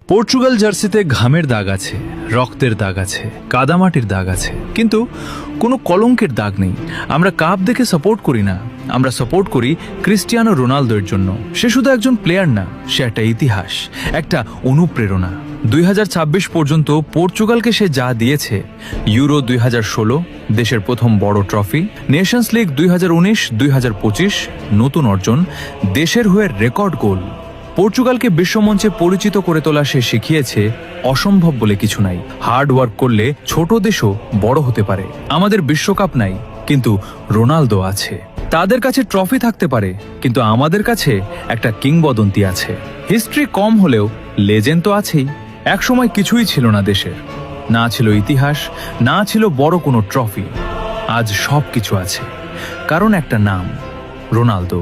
Portugal জার্সিতে ঘামের দাগ আছে, রক্তের দাগ আছে, কাদামাটির দাগ আছে, কিন্তু কোনো কলঙ্কের দাগ নেই। আমরা কাপ দেখে সাপোর্ট করি না, আমরা সাপোর্ট করি ক্রিস্টিয়ানো রোনালদোর জন্য। সে শুধু একজন প্লেয়ার না, সে একটা ইতিহাস, একটা অনুপ্রেরণা। 2026 পর্যন্ত পর্তুগালকে সে যা দিয়েছে, ইউরো 2016 দেশের প্রথম বড় ট্রফি, নেশনস লিগ 2019, 2025 নতুন অর্জন, দেশের হয়ে রেকর্ড গোল। পর্তুগালকে বিশ্বমঞ্চে পরিচিত করে তোলা সে শিখিয়েছে অসম্ভব বলে কিছু নাই। হার্ড ওয়ার্ক করলে ছোট দেশও বড় হতে পারে। আমাদের বিশ্বকাপ নাই, কিন্তু রোনালদো আছে। তাদের কাছে ট্রফি থাকতে পারে, কিন্তু আমাদের কাছে একটা কিংবদন্তি আছে। হিস্ট্রি কম হলেও লেজেন্ড তো আছেই। একসময় কিছুই ছিল না দেশের, না ছিল ইতিহাস, না ছিল বড় কোনো ট্রফি। আজ সব কিছু আছে, কারণ একটা নাম, রোনালদো।